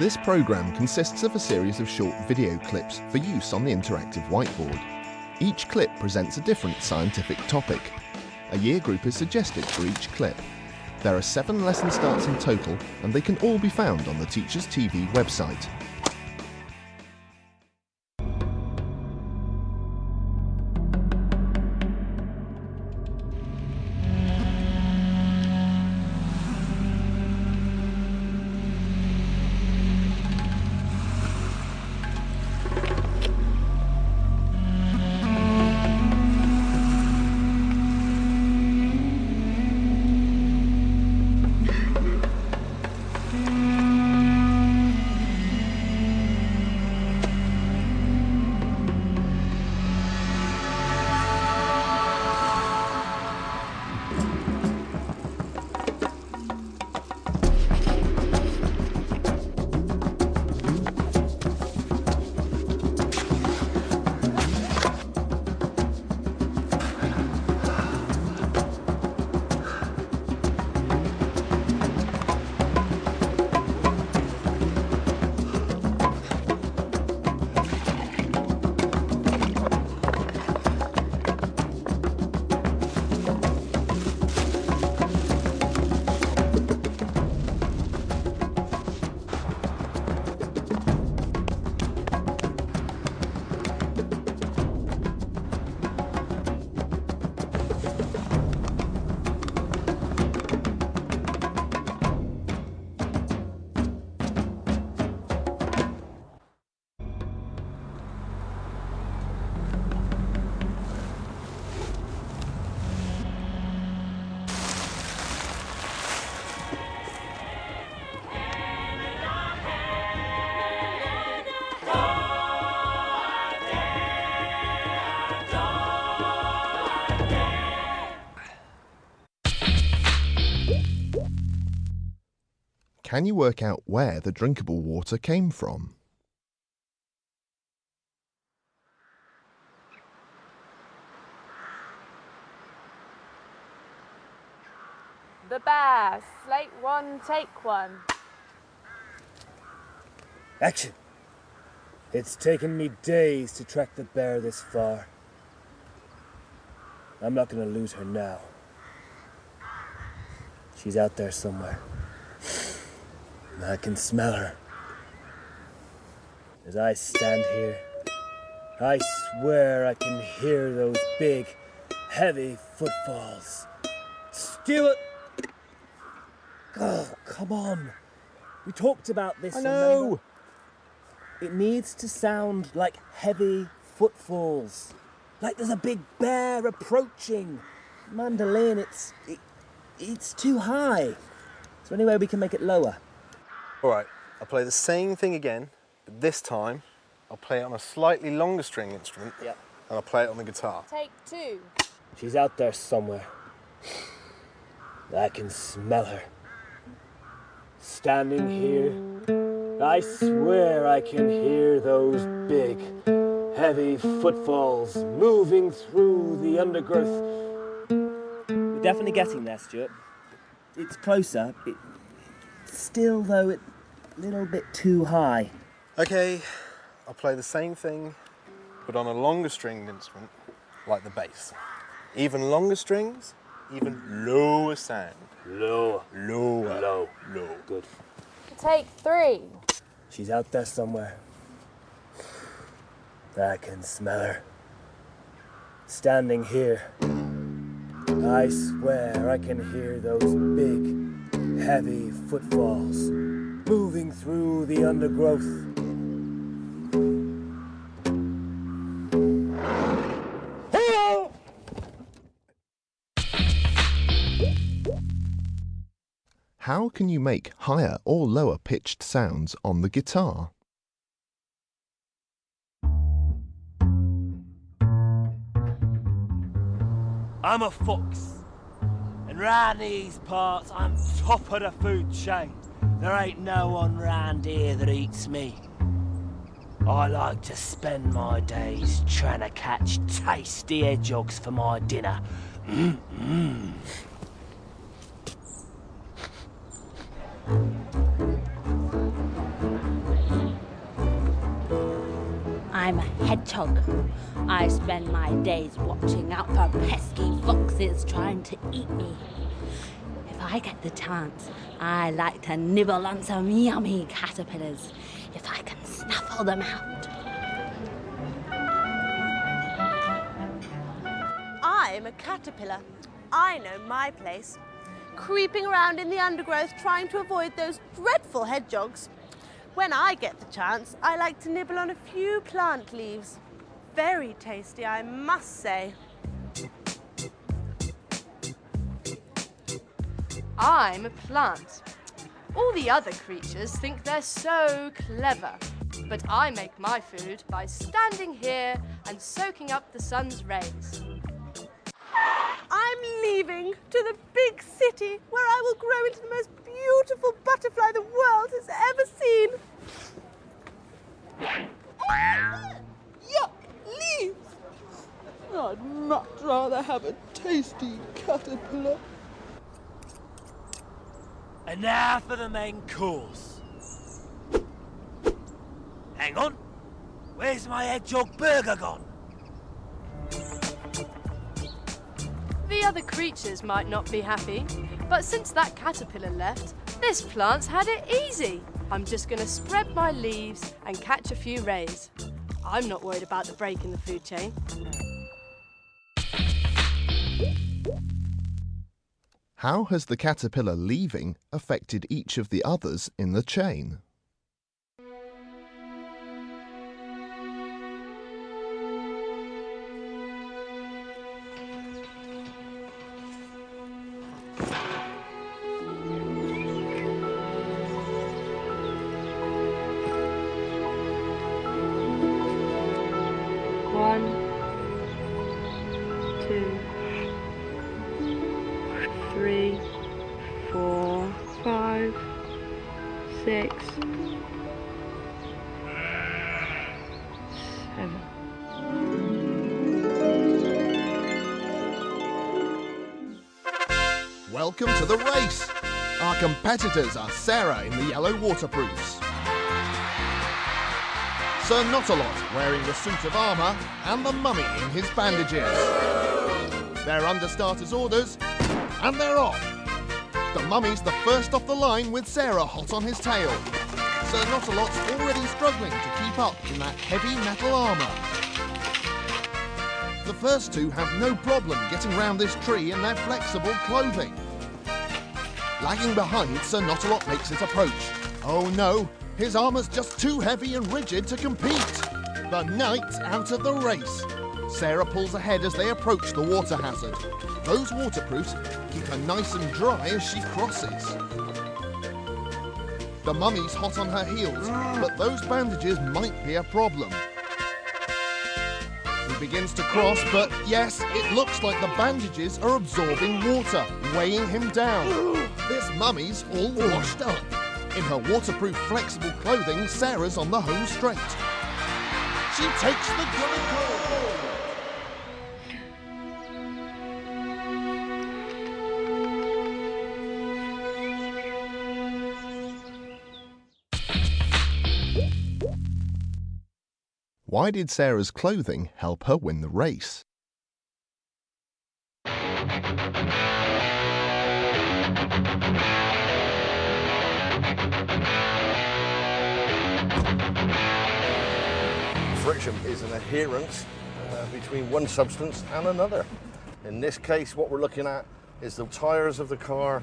This programme consists of a series of short video clips for use on the interactive whiteboard. Each clip presents a different scientific topic. A year group is suggested for each clip. There are 7 lesson starts in total, and they can all be found on the Teachers TV website. Can you work out where the drinkable water came from? The bear, slate 1, take 1. Action! It's taken me days to track the bear this far. I'm not gonna lose her now. She's out there somewhere. I can smell her. As I stand here, I swear I can hear those big, heavy footfalls. Stuart! Oh, come on. We talked about this. I know. Remember? It needs to sound like heavy footfalls. Like there's a big bear approaching. Mandolin, it's too high. Is there any way we can make it lower? All right, I'll play the same thing again, but this time I'll play it on a slightly longer string instrument. Yep. And I'll play it on the guitar. Take 2. She's out there somewhere. I can smell her. Standing here, I swear I can hear those big, heavy footfalls moving through the undergrowth. We're definitely getting there, Stuart. It's closer. Still, though, it's a little bit too high. Okay, I'll play the same thing, but on a longer stringed instrument, like the bass. Even longer strings, even lower sound. Lower. Lower. Low. Low. Good. Take 3. She's out there somewhere. I can smell her. Standing here, I swear I can hear those big, heavy footfalls moving through the undergrowth. How can you make higher or lower pitched sounds on the guitar? I'm a fox, and round these parts I'm top of the food chain. There ain't no one round here that eats me. I like to spend my days trying to catch tasty hedgehogs for my dinner. hedgehog. I spend my days watching out for pesky foxes trying to eat me. If I get the chance, I like to nibble on some yummy caterpillars, if I can snuffle them out. I'm a caterpillar. I know my place. Creeping around in the undergrowth trying to avoid those dreadful hedgehogs. When I get the chance, I like to nibble on a few plant leaves. Very tasty, I must say. I'm a plant. All the other creatures think they're so clever, but I make my food by standing here and soaking up the sun's rays. I'm leaving to the big city where I will grow into the most beautiful butterfly the world has ever seen. Yuck! Leaves! I'd much rather have a tasty caterpillar. And now for the main course. Hang on. Where's my hedgehog burger gone? The other creatures might not be happy, but since that caterpillar left, this plant's had it easy. I'm just going to spread my leaves and catch a few rays. I'm not worried about the break in the food chain. How has the caterpillar leaving affected each of the others in the chain? One, two, 3, 4, 5, 6, 7. Welcome to the race! Our competitors are Sarah in the yellow waterproofs, Sir Not-a-Lot wearing the suit of armour, and the mummy in his bandages. They're under starters' orders, and they're off. The mummy's the first off the line with Sarah hot on his tail. Sir Not-a-Lot's already struggling to keep up in that heavy metal armour. The first two have no problem getting round this tree in their flexible clothing. Lagging behind, Sir Not-a-Lot makes his approach. Oh no, his armour's just too heavy and rigid to compete. The knight's out of the race. Sarah pulls ahead as they approach the water hazard. Those waterproofs keep her nice and dry as she crosses. The mummy's hot on her heels, but those bandages might be a problem. He begins to cross, but yes, it looks like the bandages are absorbing water, weighing him down. This mummy's all washed up. In her waterproof flexible clothing, Sarah's on the home straight. She takes the goal! Why did Sarah's clothing help her win the race? Friction is an adherence between one substance and another. In this case, what we're looking at is the tyres of the car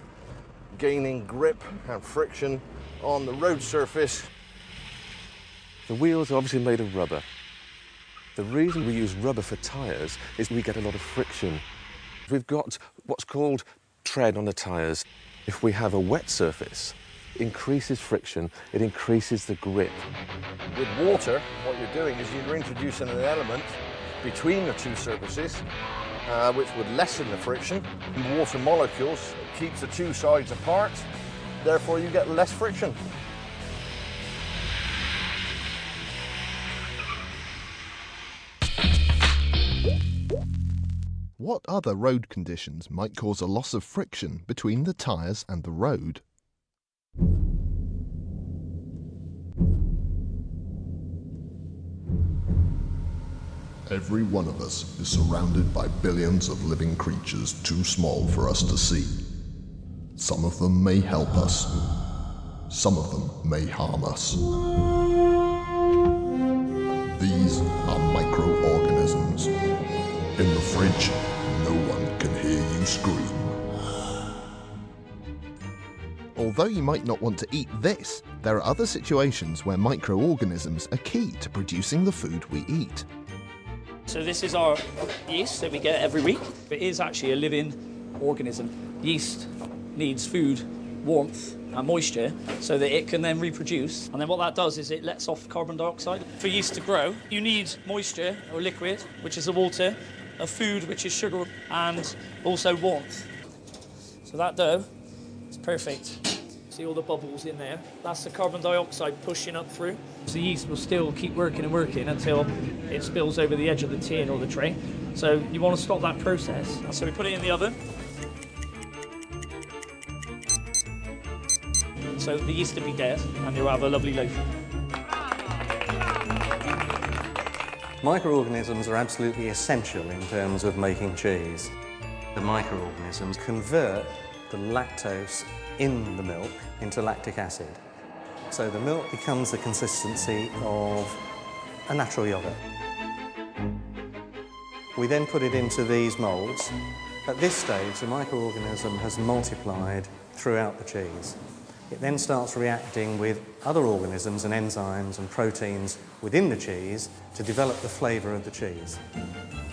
gaining grip and friction on the road surface. The wheels are obviously made of rubber. The reason we use rubber for tyres is we get a lot of friction. We've got what's called tread on the tyres. If we have a wet surface, it increases friction, it increases the grip. With water, what you're doing is you're introducing an element between the two surfaces which would lessen the friction. And water molecules keeps the two sides apart, therefore you get less friction. What other road conditions might cause a loss of friction between the tyres and the road? Every one of us is surrounded by billions of living creatures too small for us to see. Some of them may help us. Some of them may harm us. These are microorganisms. In the fridge, no one can hear you scream. Although you might not want to eat this, there are other situations where microorganisms are key to producing the food we eat. So this is our yeast that we get every week. It is actually a living organism. Yeast needs food, warmth and moisture so that it can then reproduce. And then what that does is it lets off carbon dioxide. For yeast to grow, you need moisture or liquid, which is the water, a food, which is sugar, and also warmth. So that dough is perfect. See all the bubbles in there? That's the carbon dioxide pushing up through. So the yeast will still keep working and working until it spills over the edge of the tin or the tray. So you want to stop that process. So we put it in the oven. So the yeast will be dead and you'll have a lovely loaf. Microorganisms are absolutely essential in terms of making cheese. The microorganisms convert the lactose in the milk into lactic acid. So the milk becomes the consistency of a natural yoghurt. We then put it into these moulds. At this stage, the microorganism has multiplied throughout the cheese. It then starts reacting with other organisms and enzymes and proteins within the cheese to develop the flavour of the cheese.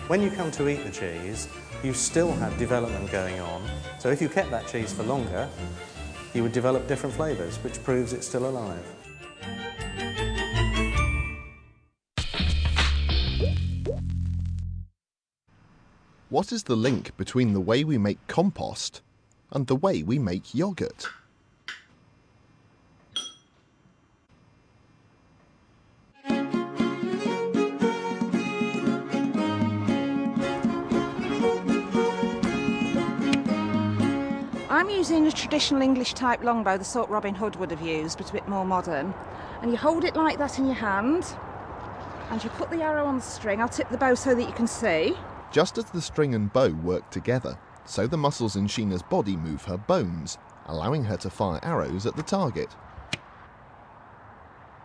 When you come to eat the cheese, you still have development going on. So if you kept that cheese for longer, you would develop different flavours, which proves it's still alive. What is the link between the way we make compost and the way we make yoghurt? I'm using a traditional English type longbow, the sort Robin Hood would have used, but a bit more modern. And you hold it like that in your hand, and you put the arrow on the string. I'll tip the bow so that you can see. Just as the string and bow work together, so the muscles in Sheena's body move her bones, allowing her to fire arrows at the target.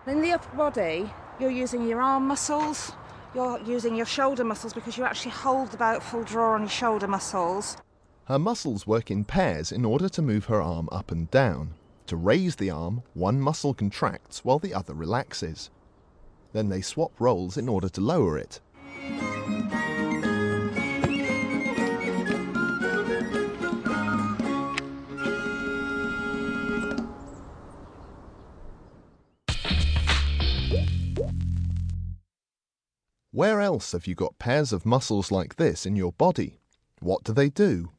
In the upper body, you're using your arm muscles, you're using your shoulder muscles because you actually hold the bow at full draw on your shoulder muscles. Her muscles work in pairs in order to move her arm up and down. To raise the arm, one muscle contracts while the other relaxes. Then they swap roles in order to lower it. Where else have you got pairs of muscles like this in your body? What do they do?